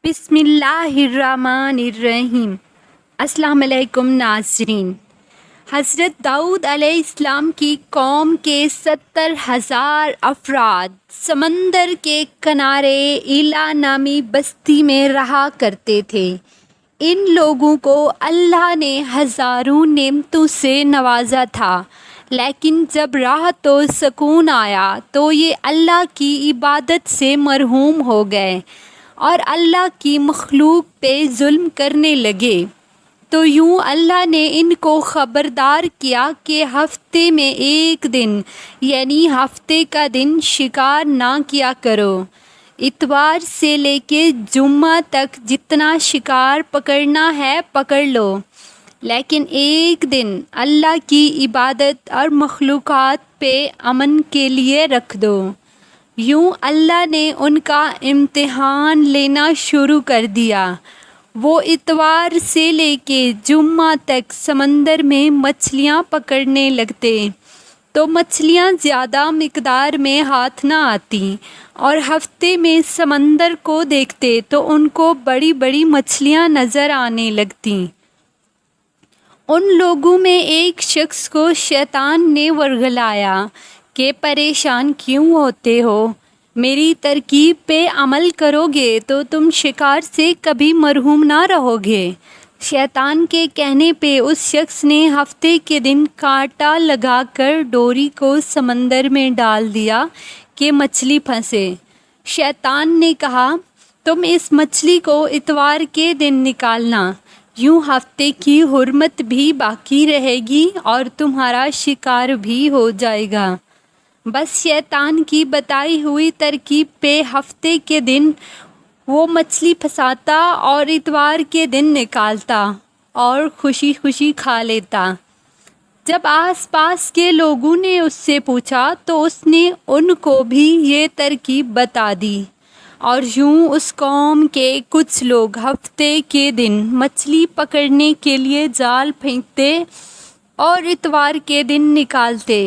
بسم اللہ الرحمن الرحیم۔ السلام علیکم ناظرین۔ حضرت داؤد علیہ السلام کی قوم کے 70,000 افراد سمندر کے کنارے ایلا نامی بستی میں رہا کرتے تھے۔ ان لوگوں کو اللہ نے ہزاروں نعمتوں سے نوازا تھا، لیکن جب راحت و سکون آیا تو یہ اللہ کی عبادت سے محروم ہو گئے اور اللہ کی مخلوق پہ ظلم کرنے لگے۔ تو یوں اللہ نے ان کو خبردار کیا کہ ہفتے میں ایک دن یعنی ہفتے کا دن شکار نہ کیا کرو۔ اتوار سے لے کے جمعہ تک جتنا شکار پکڑنا ہے پکڑ لو، لیکن ایک دن اللہ کی عبادت اور مخلوقات پہ امن کے لیے رکھ دو۔ یوں اللہ نے ان کا امتحان لینا شروع کر دیا۔ وہ اتوار سے لے کے جمعہ تک سمندر میں مچھلیاں پکڑنے لگتے تو مچھلیاں زیادہ مقدار میں ہاتھ نہ آتی، اور ہفتے میں سمندر کو دیکھتے تو ان کو بڑی بڑی مچھلیاں نظر آنے لگتیں۔ ان لوگوں میں ایک شخص کو شیطان نے ورغلایا کہ پریشان کیوں ہوتے ہو؟ میری ترکیب پہ عمل کرو گے تو تم شکار سے کبھی محروم نہ رہو گے۔ شیطان کے کہنے پہ اس شخص نے ہفتے کے دن کانٹا لگا کر ڈوری کو سمندر میں ڈال دیا کہ مچھلی پھنسے۔ شیطان نے کہا، تم اس مچھلی کو اتوار کے دن نکالنا، یوں ہفتے کی حرمت بھی باقی رہے گی اور تمہارا شکار بھی ہو جائے گا۔ بس شیطان کی بتائی ہوئی ترکیب پہ ہفتے کے دن وہ مچھلی پھنساتا اور اتوار کے دن نکالتا اور خوشی خوشی کھا لیتا۔ جب آس پاس کے لوگوں نے اس سے پوچھا تو اس نے ان کو بھی یہ ترکیب بتا دی، اور یوں اس قوم کے کچھ لوگ ہفتے کے دن مچھلی پکڑنے کے لیے جال پھینکتے اور اتوار کے دن نکالتے،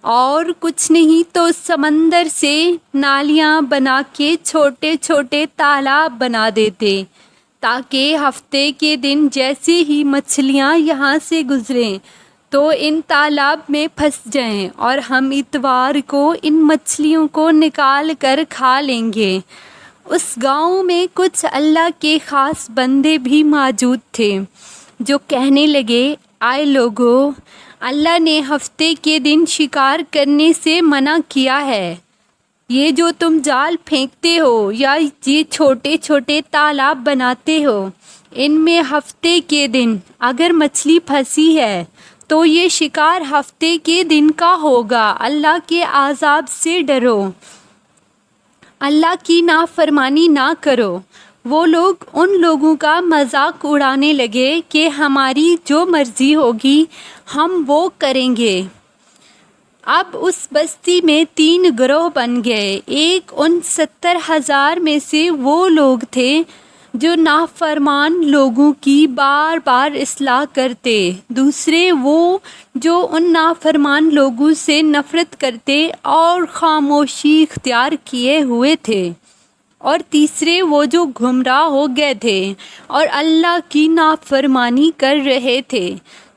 اور کچھ نہیں تو سمندر سے نالیاں بنا کے چھوٹے چھوٹے تالاب بنا دیتے، تاکہ ہفتے کے دن جیسے ہی مچھلیاں یہاں سے گزریں تو ان تالاب میں پھنس جائیں اور ہم اتوار کو ان مچھلیوں کو نکال کر کھا لیں گے۔ اس گاؤں میں کچھ اللہ کے خاص بندے بھی موجود تھے جو کہنے لگے، آئے لوگو، اللہ نے ہفتے کے دن شکار کرنے سے منع کیا ہے۔ یہ جو تم جال پھینکتے ہو یا یہ چھوٹے چھوٹے تالاب بناتے ہو، ان میں ہفتے کے دن اگر مچھلی پھنسی ہے تو یہ شکار ہفتے کے دن کا ہوگا۔ اللہ کے عذاب سے ڈرو، اللہ کی نافرمانی نہ کرو۔ وہ لوگ ان لوگوں کا مذاق اڑانے لگے کہ ہماری جو مرضی ہوگی ہم وہ کریں گے۔ اب اس بستی میں 3 گروہ بن گئے۔ ایک ان 70,000 میں سے وہ لوگ تھے جو نافرمان لوگوں کی بار بار اصلاح کرتے، دوسرے وہ جو ان نافرمان لوگوں سے نفرت کرتے اور خاموشی اختیار کیے ہوئے تھے، اور تیسرے وہ جو گمراہ ہو گئے تھے اور اللہ کی نافرمانی کر رہے تھے۔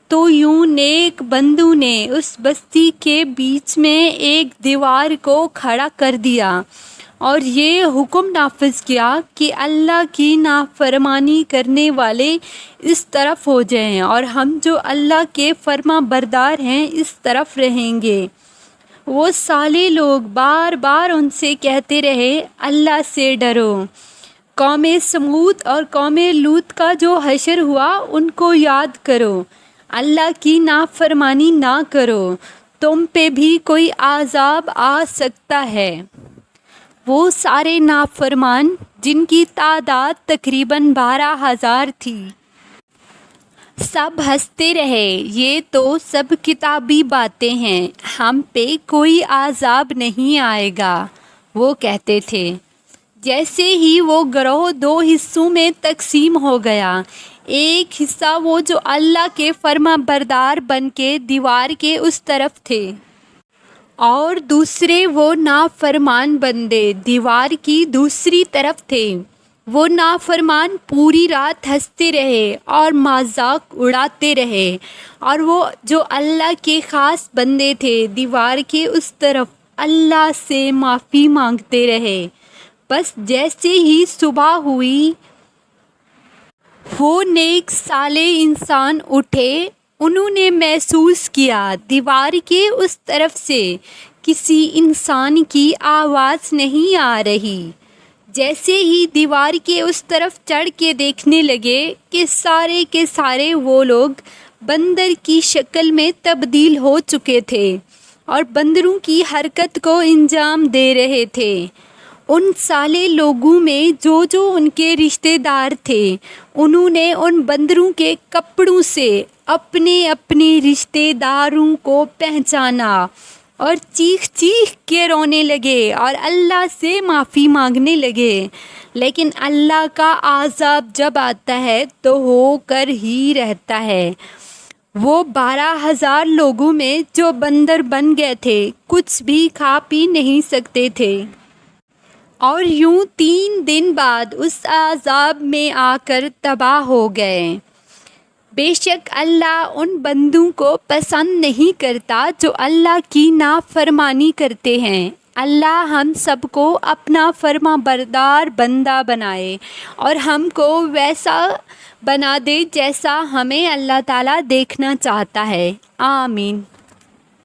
تو یوں نیک بندوں نے اس بستی کے بیچ میں ایک دیوار کو کھڑا کر دیا اور یہ حکم نافذ کیا کہ اللہ کی نافرمانی کرنے والے اس طرف ہو جائیں اور ہم جو اللہ کے فرما بردار ہیں اس طرف رہیں گے۔ وہ صالح لوگ بار بار ان سے کہتے رہے، اللہ سے ڈرو۔ قوم سمود اور قوم لوط کا جو حشر ہوا ان کو یاد کرو، اللہ کی نافرمانی نہ کرو، تم پہ بھی کوئی عذاب آ سکتا ہے۔ وہ سارے نافرمان جن کی تعداد تقریباً 12,000 تھی، سب ہنستے رہے، یہ تو سب کتابی باتیں ہیں، ہم پہ کوئی عذاب نہیں آئے گا۔ وہ کہتے تھے۔ جیسے ہی وہ گروہ 2 حصوں میں تقسیم ہو گیا، ایک حصہ وہ جو اللہ کے فرما بردار بن کے دیوار کے اس طرف تھے، اور دوسرے وہ نافرمان بندے دیوار کی دوسری طرف تھے۔ وہ نافرمان پوری رات ہنستے رہے اور مذاق اڑاتے رہے، اور وہ جو اللہ کے خاص بندے تھے دیوار کے اس طرف اللہ سے معافی مانگتے رہے۔ بس جیسے ہی صبح ہوئی وہ نیک صالح انسان اٹھے، انہوں نے محسوس کیا دیوار کے اس طرف سے کسی انسان کی آواز نہیں آ رہی۔ جیسے ہی دیوار کے اس طرف چڑھ کے دیکھنے لگے کہ سارے وہ لوگ بندر کی شکل میں تبدیل ہو چکے تھے اور بندروں کی حرکت کو انجام دے رہے تھے۔ ان صالح لوگوں میں جو ان کے رشتہ دار تھے، انہوں نے ان بندروں کے کپڑوں سے اپنے رشتہ داروں کو پہچانا اور چیخ کے رونے لگے اور اللہ سے معافی مانگنے لگے۔ لیکن اللہ کا عذاب جب آتا ہے تو ہو کر ہی رہتا ہے۔ وہ 12,000 لوگوں میں جو بندر بن گئے تھے کچھ بھی کھا پی نہیں سکتے تھے، اور یوں 3 دن بعد اس عذاب میں آ کر تباہ ہو گئے۔ بے شک اللہ ان بندوں کو پسند نہیں کرتا جو اللہ کی نافرمانی کرتے ہیں۔ اللہ ہم سب کو اپنا فرما بردار بندہ بنائے اور ہم کو ویسا بنا دے جیسا ہمیں اللہ تعالیٰ دیکھنا چاہتا ہے۔ آمین۔